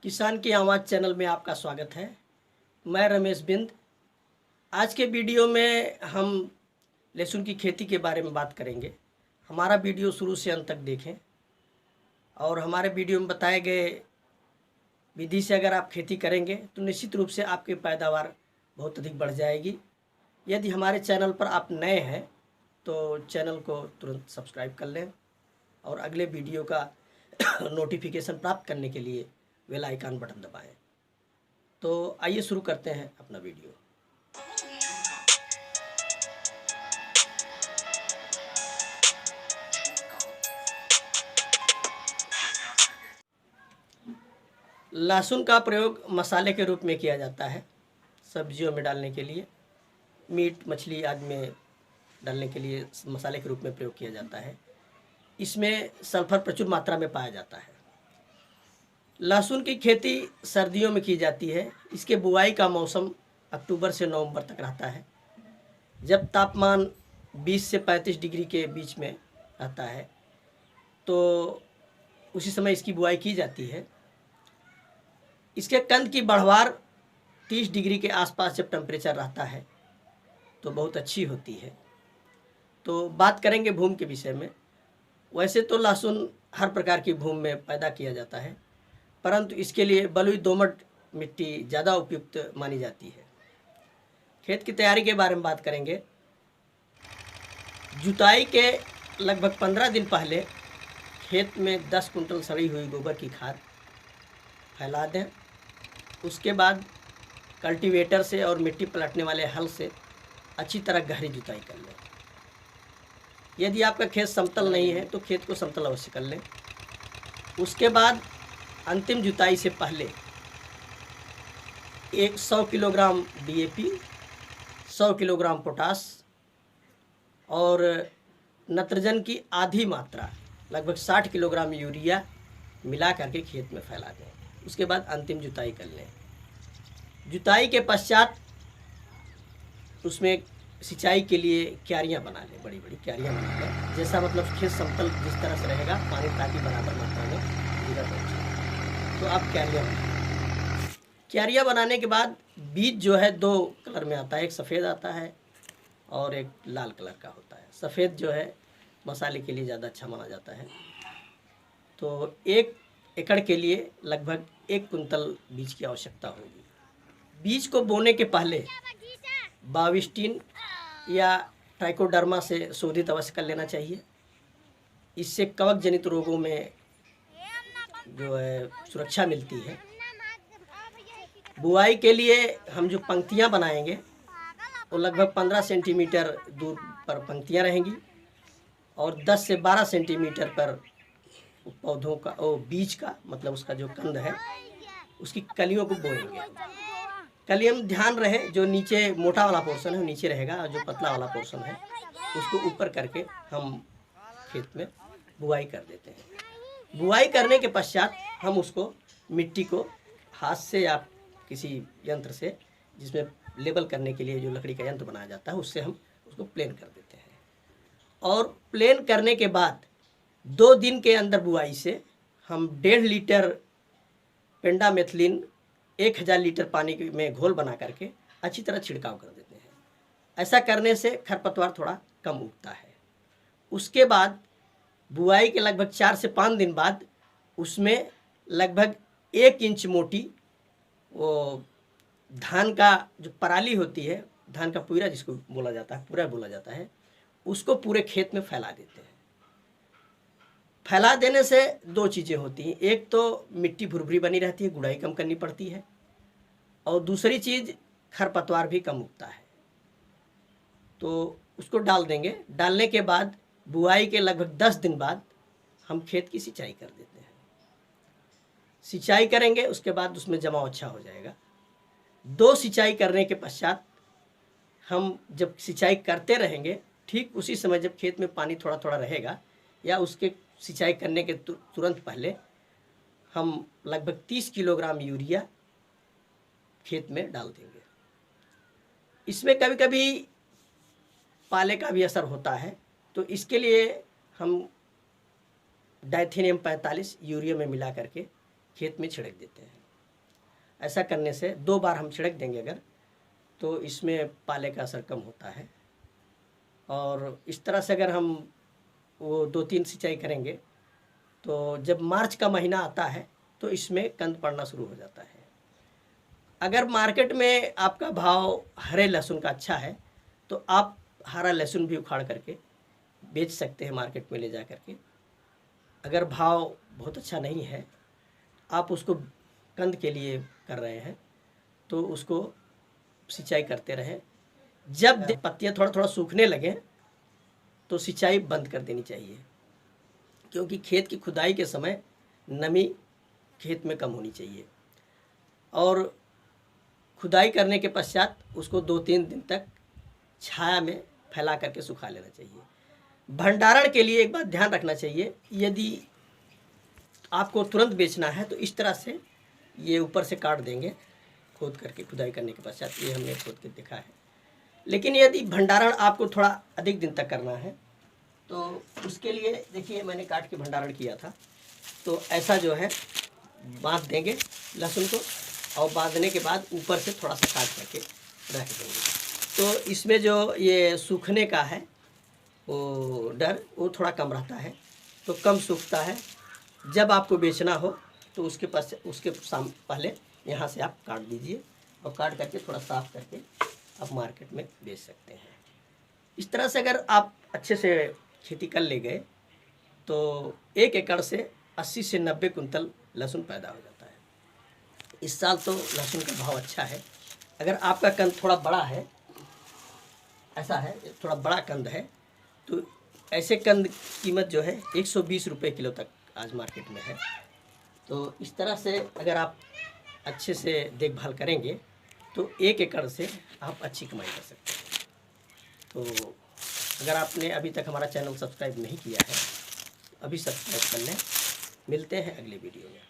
किसान की आवाज़ चैनल में आपका स्वागत है। मैं रमेश बिंद। आज के वीडियो में हम लहसुन की खेती के बारे में बात करेंगे। हमारा वीडियो शुरू से अंत तक देखें और हमारे वीडियो में बताए गए विधि से अगर आप खेती करेंगे तो निश्चित रूप से आपकी पैदावार बहुत अधिक बढ़ जाएगी। यदि हमारे चैनल पर आप नए हैं तो चैनल को तुरंत सब्सक्राइब कर लें और अगले वीडियो का नोटिफिकेशन प्राप्त करने के लिए बेल आइकन बटन दबाएं। तो आइए शुरू करते हैं अपना वीडियो। लहसुन का प्रयोग मसाले के रूप में किया जाता है, सब्जियों में डालने के लिए, मीट मछली आदि में डालने के लिए मसाले के रूप में प्रयोग किया जाता है। इसमें सल्फर प्रचुर मात्रा में पाया जाता है। लहसुन की खेती सर्दियों में की जाती है। इसके बुआई का मौसम अक्टूबर से नवंबर तक रहता है, जब तापमान 20 से 35 डिग्री के बीच में रहता है, तो उसी समय इसकी बुआई की जाती है। इसके कंद की बढ़वार 30 डिग्री के आसपास जब टेम्परेचर रहता है तो बहुत अच्छी होती है। तो बात करेंगे भूमि के विषय में। वैसे तो लहसुन हर प्रकार की भूमि में पैदा किया जाता है, परंतु इसके लिए बलुई दोमट मिट्टी ज़्यादा उपयुक्त मानी जाती है। खेत की तैयारी के बारे में बात करेंगे। जुताई के लगभग 15 दिन पहले खेत में 10 कुंटल सड़ी हुई गोबर की खाद फैला दें। उसके बाद कल्टीवेटर से और मिट्टी पलटने वाले हल से अच्छी तरह गहरी जुताई कर लें। यदि आपका खेत समतल नहीं है तो खेत को समतल अवश्य कर लें। उसके बाद अंतिम जुताई से पहले 100 किलोग्राम DAP, 100 किलोग्राम पोटास और नत्रजन की आधी मात्रा लगभग 60 किलोग्राम यूरिया मिला करके खेत में फैला दें। उसके बाद अंतिम जुताई कर लें। जुताई के पश्चात उसमें सिंचाई के लिए क्यारियाँ बना लें, बड़ी बड़ी क्यारियाँ बना लें। जैसा मतलब खेत समतल जिस तरह से रहेगा, पानी ताकि बराबर मात्रा में गिरा पहुँचे, तो आप क्यारियाँ बनाने के बाद बीज जो है 2 कलर में आता है, एक सफ़ेद आता है और एक लाल कलर का होता है। सफ़ेद जो है मसाले के लिए ज़्यादा अच्छा माना जाता है। तो 1 एकड़ के लिए लगभग 1 कुंतल बीज की आवश्यकता होगी। बीज को बोने के पहले बाविस्टिन या ट्राइकोडर्मा से शोधित अवश्य कर लेना चाहिए। इससे कवक जनित रोगों में जो है सुरक्षा मिलती है। बुआई के लिए हम जो पंक्तियां बनाएंगे वो लगभग 15 सेंटीमीटर दूर पर पंक्तियां रहेंगी और 10 से 12 सेंटीमीटर पर पौधों का बीज का मतलब उसका जो कंद है उसकी कलियों को बोएंगे। कलियां ध्यान रहे, जो नीचे मोटा वाला पोर्शन है वो नीचे रहेगा और जो पतला वाला पोर्शन है उसको ऊपर करके हम खेत में बुआई कर देते हैं। बुआई करने के पश्चात हम उसको मिट्टी को हाथ से या किसी यंत्र से, जिसमें लेबल करने के लिए जो लकड़ी का यंत्र बनाया जाता है, उससे हम उसको प्लेन कर देते हैं। और प्लेन करने के बाद 2 दिन के अंदर बुआई से हम 1.5 लीटर पेंडामेथिलीन 1000 लीटर पानी में घोल बना करके अच्छी तरह छिड़काव कर देते हैं। ऐसा करने से खरपतवार थोड़ा कम उगता है। उसके बाद बुआई के लगभग 4 से 5 दिन बाद उसमें लगभग 1 इंच मोटी वो धान का जो पराली होती है, धान का पूरा जिसको बोला जाता है, पूरा बोला जाता है, उसको पूरे खेत में फैला देते हैं। फैला देने से 2 चीज़ें होती हैं। एक तो मिट्टी भुरभुरी बनी रहती है, गुड़ाई कम करनी पड़ती है, और दूसरी चीज़ खरपतवार भी कम उगता है। तो उसको डाल देंगे। डालने के बाद बुआई के लगभग 10 दिन बाद हम खेत की सिंचाई कर देते हैं। सिंचाई करेंगे, उसके बाद उसमें जमाव अच्छा हो जाएगा। 2 सिंचाई करने के पश्चात हम जब सिंचाई करते रहेंगे, ठीक उसी समय जब खेत में पानी थोड़ा थोड़ा रहेगा या उसके सिंचाई करने के तुरंत पहले हम लगभग 30 किलोग्राम यूरिया खेत में डाल देंगे। इसमें कभी कभी पाले का भी असर होता है, तो इसके लिए हम डाइथेनियम 45 यूरिया में मिला करके खेत में छिड़क देते हैं। ऐसा करने से 2 बार हम छिड़क देंगे अगर, तो इसमें पाले का असर कम होता है। और इस तरह से अगर हम वो 2-3 सिंचाई करेंगे तो जब मार्च का महीना आता है तो इसमें कंद पड़ना शुरू हो जाता है। अगर मार्केट में आपका भाव हरे लहसुन का अच्छा है तो आप हरा लहसुन भी उखाड़ करके बेच सकते हैं मार्केट में ले जा करके। अगर भाव बहुत अच्छा नहीं है, आप उसको कंद के लिए कर रहे हैं, तो उसको सिंचाई करते रहें। जब पत्तियां थोड़ा थोड़ा सूखने लगें तो सिंचाई बंद कर देनी चाहिए, क्योंकि खेत की खुदाई के समय नमी खेत में कम होनी चाहिए। और खुदाई करने के पश्चात उसको 2-3 दिन तक छाया में फैला करके सुखा लेना चाहिए। भंडारण के लिए एक बात ध्यान रखना चाहिए, यदि आपको तुरंत बेचना है तो इस तरह से ये ऊपर से काट देंगे खोद करके, खुदाई करने के पश्चात। ये हमने खोद के देखा है। लेकिन यदि भंडारण आपको थोड़ा अधिक दिन तक करना है तो उसके लिए देखिए मैंने काट के भंडारण किया था। तो ऐसा जो है बांध देंगे लहसुन को, और बांधने के बाद ऊपर से थोड़ा सा काट करके रख देंगे। तो इसमें जो ये सूखने का है वो डर वो थोड़ा कम रहता है, तो कम सूखता है। जब आपको बेचना हो तो उसके पहले यहाँ से आप काट दीजिए, और काट करके थोड़ा साफ करके आप मार्केट में बेच सकते हैं। इस तरह से अगर आप अच्छे से खेती कर ले गए तो 1 एकड़ से 80 से 90 कुंतल लहसुन पैदा हो जाता है। इस साल तो लहसुन का भाव अच्छा है। अगर आपका कंद थोड़ा बड़ा है, ऐसा है थोड़ा बड़ा कंद है, तो ऐसे कंद कीमत जो है 120 रुपये किलो तक आज मार्केट में है। तो इस तरह से अगर आप अच्छे से देखभाल करेंगे तो 1 एकड़ से आप अच्छी कमाई कर सकते हैं। तो अगर आपने अभी तक हमारा चैनल सब्सक्राइब नहीं किया है, अभी सब्सक्राइब कर लें। मिलते हैं अगले वीडियो में।